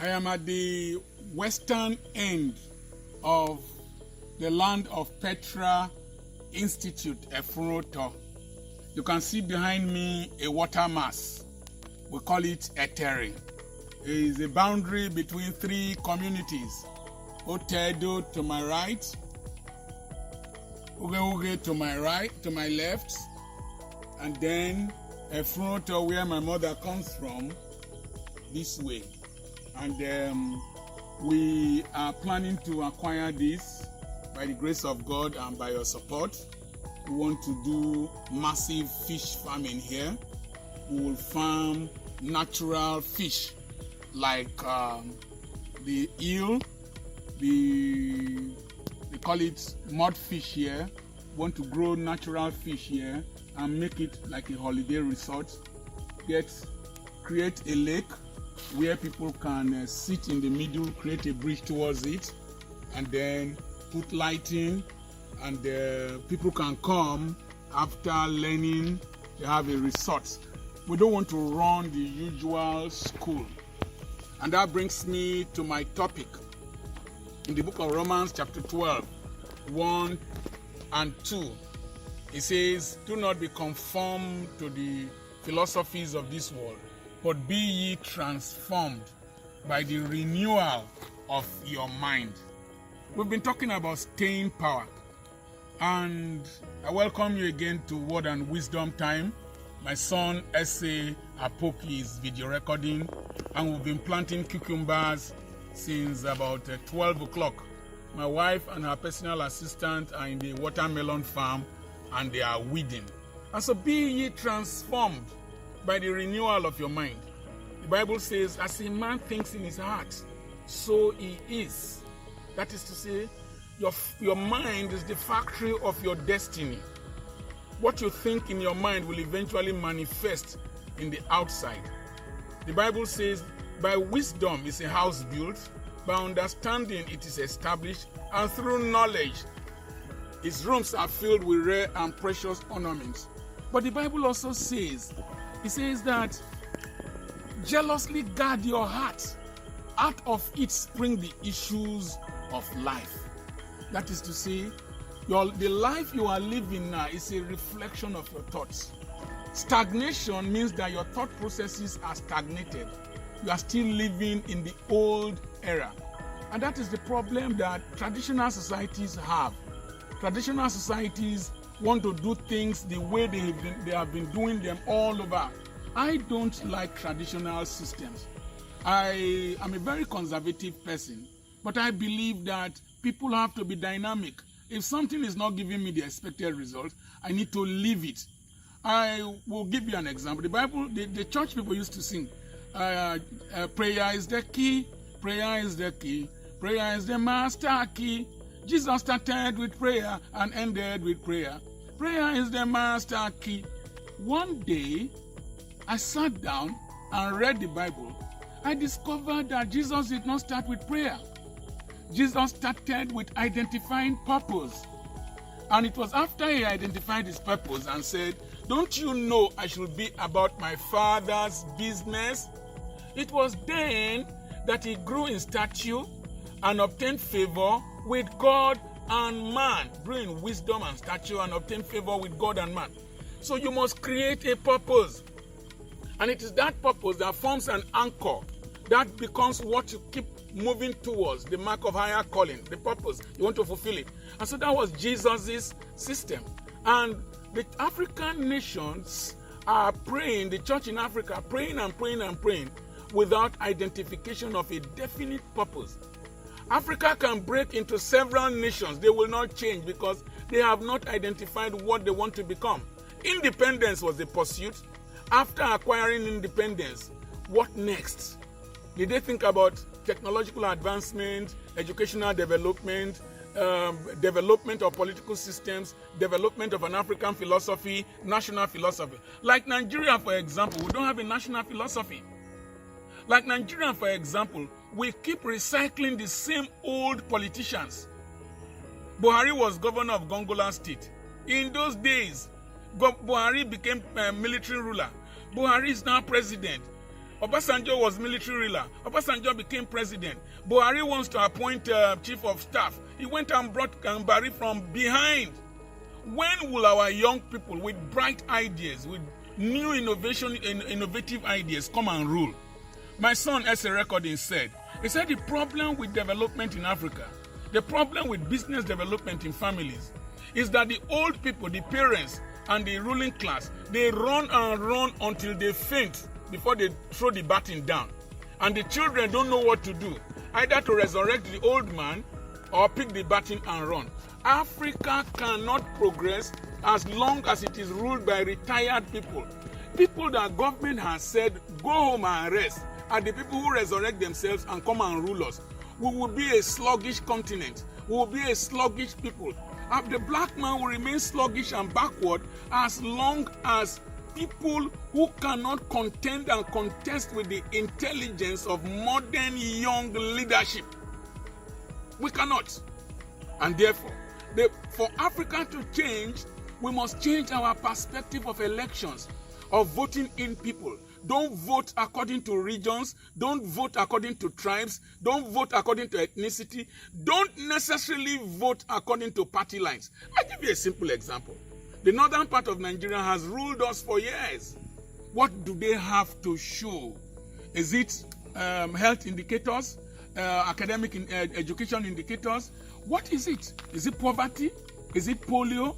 I am at the western end of the land of Petra Institute, Efuroto. You can see behind me a water mass. We call it Eteri. It is a boundary between three communities. Otedo to my right, Uge to my right, to my left, and then Efuroto, where my mother comes from, this way. And we are planning to acquire this by the grace of God and by your support. We want to do massive fish farming here. We will farm natural fish like the eel, they call it mud fish here. We want to grow natural fish here and make it like a holiday resort. Create a lake where people can sit in the middle, create a bridge towards it, and then put lighting, and people can come after learning. They have a resort. We don't want to run the usual school. And that brings me to my topic. In the book of Romans chapter 12, 1 and 2, it says, "Do not be conformed to the philosophies of this world, but be ye transformed by the renewal of your mind." We've been talking about staying power. And I welcome you again to Word and Wisdom Time. My son, S.A. Apoki, is video recording, and we've been planting cucumbers since about 12 o'clock. My wife and her personal assistant are in the watermelon farm, and they are weeding. And so be ye transformed by the renewal of your mind. The Bible says, as a man thinks in his heart, so he is. That is to say, your mind is the factory of your destiny. What you think in your mind will eventually manifest in the outside. The Bible says, by wisdom is a house built, by understanding it is established, and through knowledge its rooms are filled with rare and precious ornaments. But the Bible also says, it says that jealously guard your heart. Out of it spring the issues of life. That is to say, the life you are living now is a reflection of your thoughts. Stagnation means that your thought processes are stagnated. You are still living in the old era. And that is the problem that traditional societies have. Traditional societies want to do things the way they have been doing them all over. I don't like traditional systems. I am a very conservative person, but I believe that people have to be dynamic. If something is not giving me the expected result, I need to leave it. I will give you an example. The Bible, the church people used to sing, prayer is the key, prayer is the key, prayer is the master key. Jesus started with prayer and ended with prayer. Prayer is the master key. One day, I sat down and read the Bible. I discovered that Jesus did not start with prayer. Jesus started with identifying purpose. And it was after he identified his purpose and said, "Don't you know I should be about my Father's business?" It was then that he grew in stature and obtained favor with God and man. Grew in wisdom and stature and obtained favor with God and man. So you must create a purpose. And it is that purpose that forms an anchor. That becomes what you keep moving towards, the mark of higher calling, the purpose. You want to fulfill it. And so that was Jesus' system. And the African nations are praying, the church in Africa, praying and praying and praying without identification of a definite purpose. Africa can break into several nations. They will not change because they have not identified what they want to become. Independence was the pursuit. After acquiring independence, what next? Did they think about technological advancement, educational development, development of political systems, development of an African philosophy, national philosophy? Like Nigeria, for example, we don't have a national philosophy. Like Nigeria, for example, we keep recycling the same old politicians. Buhari was governor of Gongola State. In those days, Buhari became military ruler. Buhari is now president. Obasanjo was military ruler. Obasanjo became president. Buhari wants to appoint chief of staff. He went and brought Gambari from behind. When will our young people with bright ideas, with new innovative ideas come and rule? My son, as a recording said, he said the problem with development in Africa, the problem with business development in families, is that the old people, the parents, and the ruling class, they run and run until they faint before they throw the baton down. And the children don't know what to do, either to resurrect the old man or pick the baton and run. Africa cannot progress as long as it is ruled by retired people. People that government has said, go home and rest, are the people who resurrect themselves and come and rule us. We will be a sluggish continent. We will be a sluggish people. The black man will remain sluggish and backward as long as people who cannot contend and contest with the intelligence of modern young leadership. We cannot. And therefore, for Africa to change, we must change our perspective of elections, of voting in people. Don't vote according to regions. Don't vote according to tribes. Don't vote according to ethnicity. Don't necessarily vote according to party lines. I'll give you a simple example. The northern part of Nigeria has ruled us for years. What do they have to show? Is it health indicators, academic education indicators? What is it? Is it poverty? Is it polio?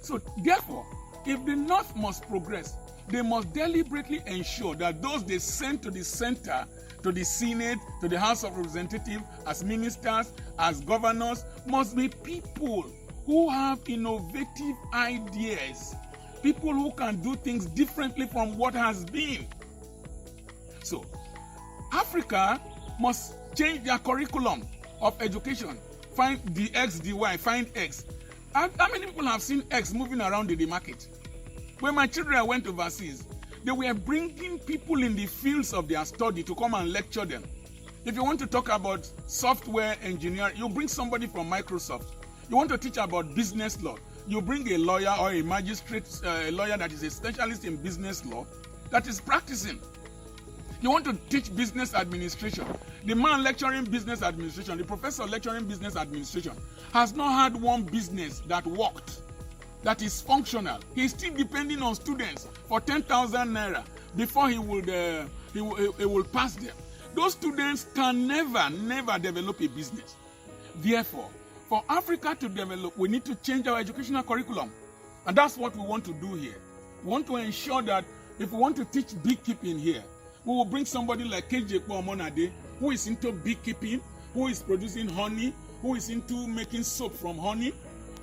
So therefore, if the North must progress, they must deliberately ensure that those they send to the center, to the Senate, to the House of Representatives, as ministers, as governors, must be people who have innovative ideas, people who can do things differently from what has been. So, Africa must change their curriculum of education. Find the X, the Y, find X. How many people have seen X moving around in the market? When my children went overseas, they were bringing people in the fields of their study to come and lecture them. If you want to talk about software engineering, you bring somebody from Microsoft. You want to teach about business law, you bring a lawyer or a magistrate, a lawyer that is a specialist in business law, that is practicing. You want to teach business administration. The man lecturing business administration, the professor lecturing business administration, has not had one business that worked, that is functional. He is still depending on students for 10,000 naira before he will pass them. Those students can never develop a business. Therefore, for Africa to develop, we need to change our educational curriculum. And that's what we want to do here. We want to ensure that if we want to teach beekeeping here, we will bring somebody like Kejekpo Omonade, who is into beekeeping, who is producing honey, who is into making soap from honey.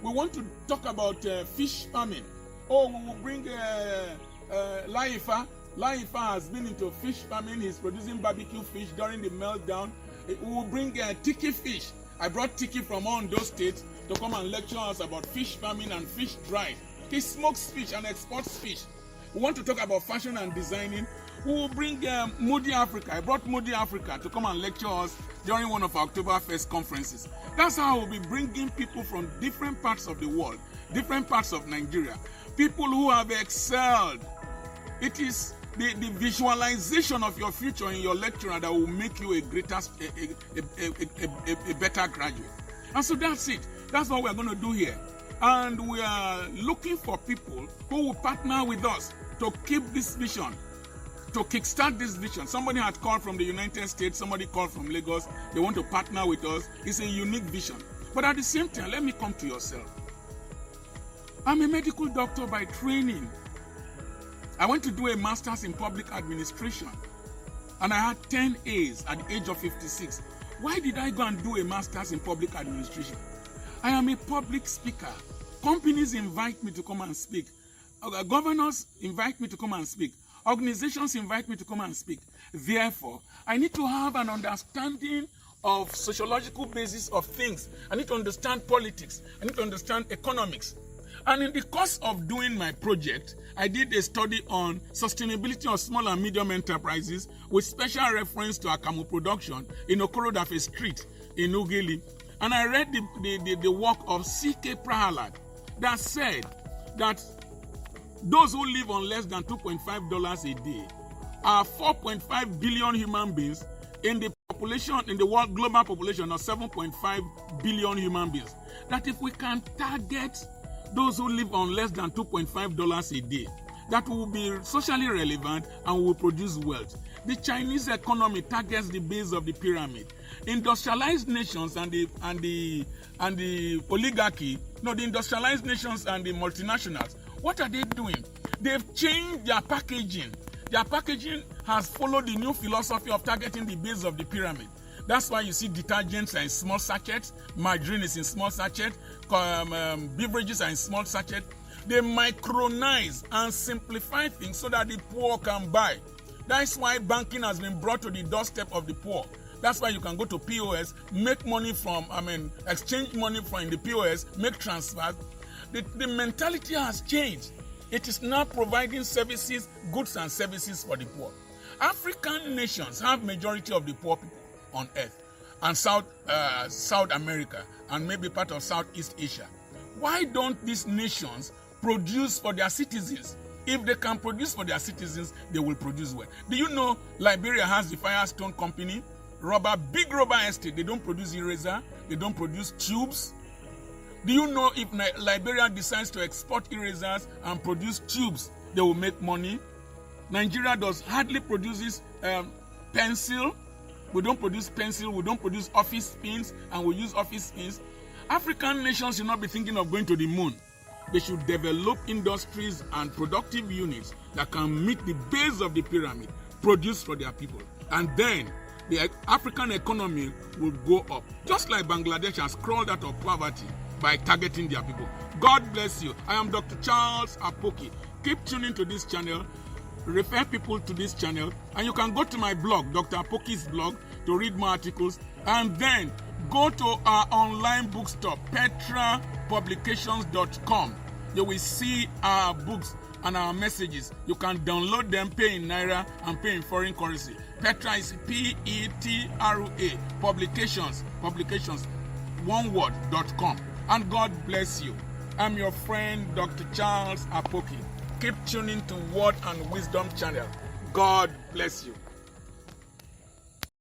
We want to talk about fish farming. Oh, we will bring Laifa. Laifa has been into fish farming. He's producing barbecue fish during the meltdown. We will bring Tiki fish. I brought Tiki from Ondo State to come and lecture us about fish farming and fish drying. He smokes fish and exports fish. We want to talk about fashion and designing. We will bring Moody Africa. I brought Moody Africa to come and lecture us during one of our Oktoberfest conferences. That's how we'll be bringing people from different parts of the world, different parts of Nigeria, people who have excelled. It is the visualization of your future in your lecturer that will make you a better graduate. And so that's it. That's what we're going to do here. And we are looking for people who will partner with us to keep this vision, to kickstart this vision. Somebody had called from the United States, somebody called from Lagos. They want to partner with us. It's a unique vision. But at the same time, let me come to yourself. I'm a medical doctor by training. I went to do a master's in public administration, and I had 10 A's at the age of 56. Why did I go and do a master's in public administration? I am a public speaker. Companies invite me to come and speak. Governors invite me to come and speak. Organizations invite me to come and speak. Therefore, I need to have an understanding of sociological basis of things. I need to understand politics. I need to understand economics. And in the course of doing my project, I did a study on sustainability of small and medium enterprises with special reference to Akamu production in Okorodafe Street in Ughelli. And I read the work of C.K. Prahalad that said that those who live on less than $2.5 a day are 4.5 billion human beings in the population, in the world global population of 7.5 billion human beings. That if we can target those who live on less than $2.5 a day, that will be socially relevant and will produce wealth. The Chinese economy targets the base of the pyramid. Industrialized nations and the oligarchy, no, the industrialized nations and the multinationals, what are they doing? They've changed their packaging. Their packaging has followed the new philosophy of targeting the base of the pyramid. That's why you see detergents are in small sachets, margarine is in small sachets, beverages are in small sachets. They micronize and simplify things so that the poor can buy. That's why banking has been brought to the doorstep of the poor. That's why you can go to POS, make money from, exchange money from the POS, make transfers. The mentality has changed. It is now providing services, goods and services for the poor. African nations have majority of the poor people on earth, and South America, and maybe part of Southeast Asia. Why don't these nations produce for their citizens? If they can produce for their citizens, they will produce well. Do you know Liberia has the Firestone Company? Big rubber estate. They don't produce eraser. They don't produce tubes. Do you know if Liberia decides to export erasers and produce tubes, they will make money? Nigeria hardly produces pencil. We don't produce pencil. We don't produce office pins, and we use office pins. African nations should not be thinking of going to the moon. They should develop industries and productive units that can meet the base of the pyramid, produce for their people. And then the African economy will go up. Just like Bangladesh has crawled out of poverty by targeting their people. God bless you. I am Dr. Charles Apoki. Keep tuning to this channel. Refer people to this channel. And you can go to my blog, Dr. Apoki's blog, to read more articles. And then go to our online bookstore, petrapublications.com. You will see our books and our messages. You can download them, pay in Naira and pay in foreign currency. Petra is P-E-T-R-A, publications, one word.com. And God bless you. I'm your friend, Dr. Charles Apoki. Keep tuning to Word and Wisdom channel. God bless you.